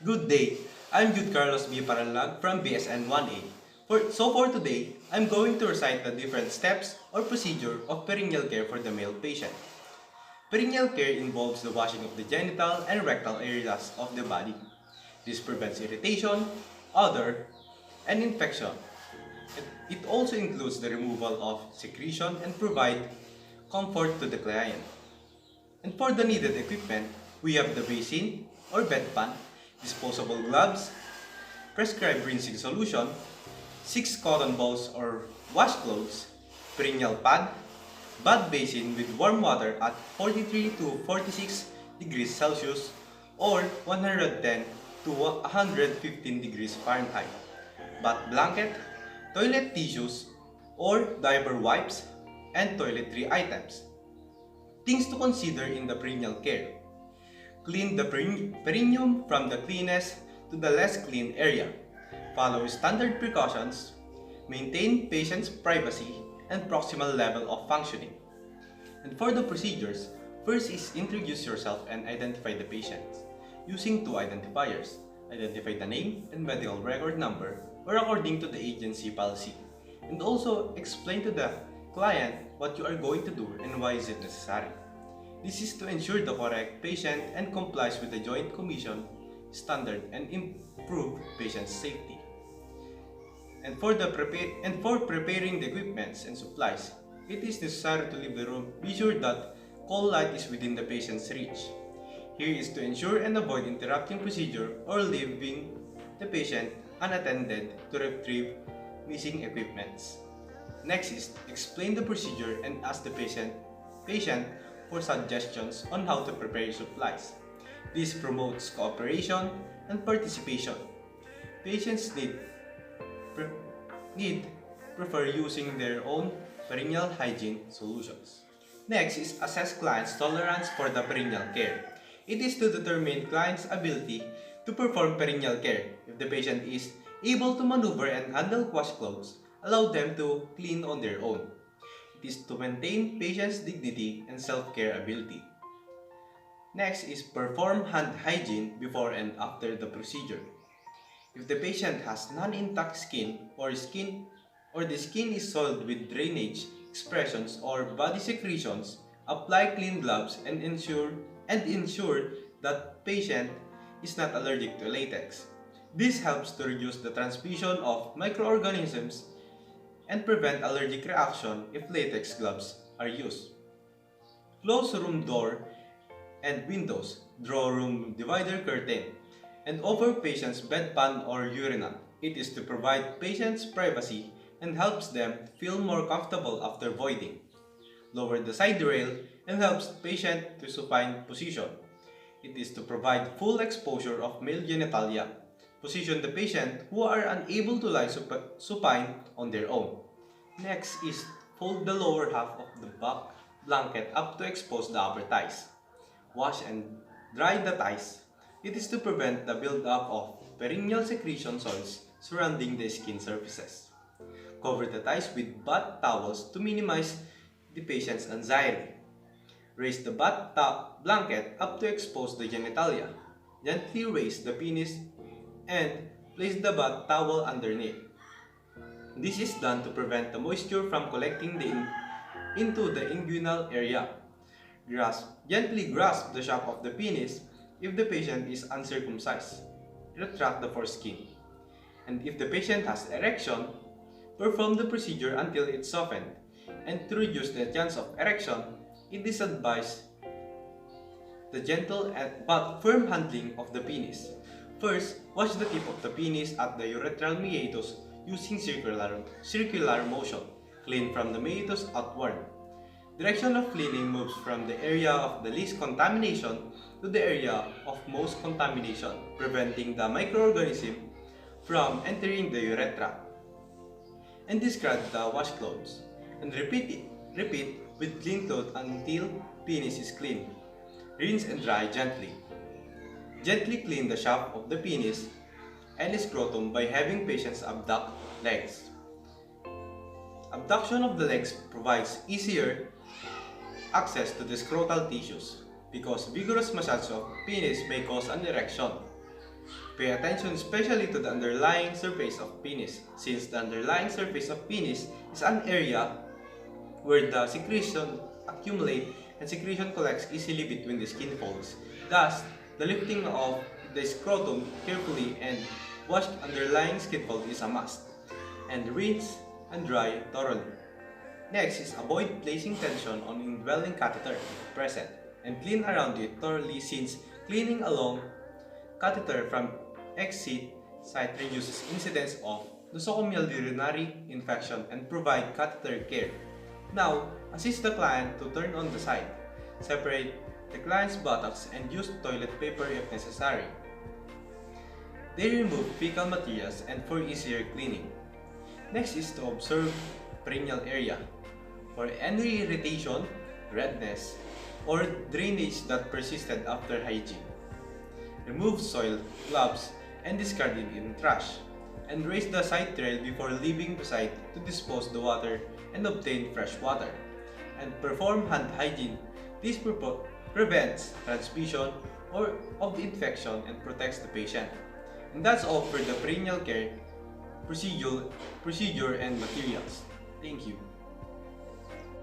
Good day, I'm Jude Carlos B. Paralag from BSN 1A. For today, I'm going to recite the different steps or procedure of perineal care for the male patient. Perineal care involves the washing of the genital and rectal areas of the body. This prevents irritation, odor, and infection. It also includes the removal of secretion and provide comfort to the client. And for the needed equipment, we have the basin or bedpan, disposable gloves, prescribed rinsing solution, 6 cotton balls or washcloths, perineal pad, bath basin with warm water at 43 to 46 degrees Celsius or 110 to 115 degrees Fahrenheit, bath blanket, toilet tissues or diaper wipes, and toiletry items. Things to consider in the perineal care. Clean the perineum from the cleanest to the less clean area. Follow standard precautions. Maintain patient's privacy and proximal level of functioning. And for the procedures, first is introduce yourself and identify the patient using two identifiers. Identify the name and medical record number or according to the agency policy. And also explain to the client what you are going to do and why is it necessary. This is to ensure the correct patient and complies with the Joint Commission standard and improve patient safety. And for preparing the equipments and supplies, it is necessary to leave the room. Be sure that call light is within the patient's reach. Here is to ensure and avoid interrupting procedure or leaving the patient unattended to retrieve missing equipments. Next is explain the procedure and ask the patient for suggestions on how to prepare supplies. This promotes cooperation and participation. Patients prefer using their own perineal hygiene solutions. Next is assess client's tolerance for the perineal care. It is to determine client's ability to perform perineal care. If the patient is able to maneuver and handle washcloths, allow them to clean on their own. It is to maintain patient's dignity and self-care ability. Next is perform hand hygiene before and after the procedure. If the patient has non-intact skin or the skin is soiled with drainage, expressions, or body secretions, apply clean gloves and ensure that patient is not allergic to latex. This helps to reduce the transmission of microorganisms and prevent allergic reaction if latex gloves are used. Close room door and windows, draw room divider curtain, and over patient's bedpan or urinal. It is to provide patients privacy and helps them feel more comfortable after voiding. Lower the side rail and helps patient to supine position. It is to provide full exposure of male genitalia. Position the patient who are unable to lie supine on their own. Next is fold the lower half of the back blanket up to expose the upper thighs. Wash and dry the thighs. It is to prevent the buildup of perineal secretion soils surrounding the skin surfaces. Cover the thighs with bath towels to minimize the patient's anxiety. Raise the bath blanket up to expose the genitalia. Gently raise the penis and place the bath towel underneath. This is done to prevent the moisture from collecting into the inguinal area. Gently grasp the shaft of the penis if the patient is uncircumcised. Retract the foreskin. And if the patient has erection, perform the procedure until it's softened. And to reduce the chance of erection, it is advised the gentle but firm handling of the penis. First, wash the tip of the penis at the urethral meatus using circular motion. Clean from the meatus outward. Direction of cleaning moves from the area of the least contamination to the area of most contamination, preventing the microorganism from entering the urethra. And discard the washcloths. And repeat with clean cloth until penis is clean. Rinse and dry gently. Gently clean the shaft of the penis and scrotum by having patients abduct legs. Abduction of the legs provides easier access to the scrotal tissues because vigorous massage of penis may cause an erection. Pay attention especially to the underlying surface of penis, since the underlying surface of penis is an area where the secretion accumulate and secretion collects easily between the skin folds. Thus, the lifting of the scrotum carefully and wash underlying skin fold is a must, and rinse and dry thoroughly. Next is avoid placing tension on indwelling catheter if present, and clean around it thoroughly, since cleaning along catheter from exit site reduces incidence of nosocomial urinary infection and provide catheter care. Now, assist the client to turn on the site. Separate the client's buttocks and use toilet paper if necessary. They remove fecal materials and for easier cleaning. Next is to observe perineal area for any irritation, redness, or drainage that persisted after hygiene. Remove soil, gloves, and discard it in trash. And raise the site trail before leaving the site to dispose the water and obtain fresh water. And perform hand hygiene. This prevents transmission of the infection and protects the patient. And that's all for the perineal care procedure and materials. Thank you.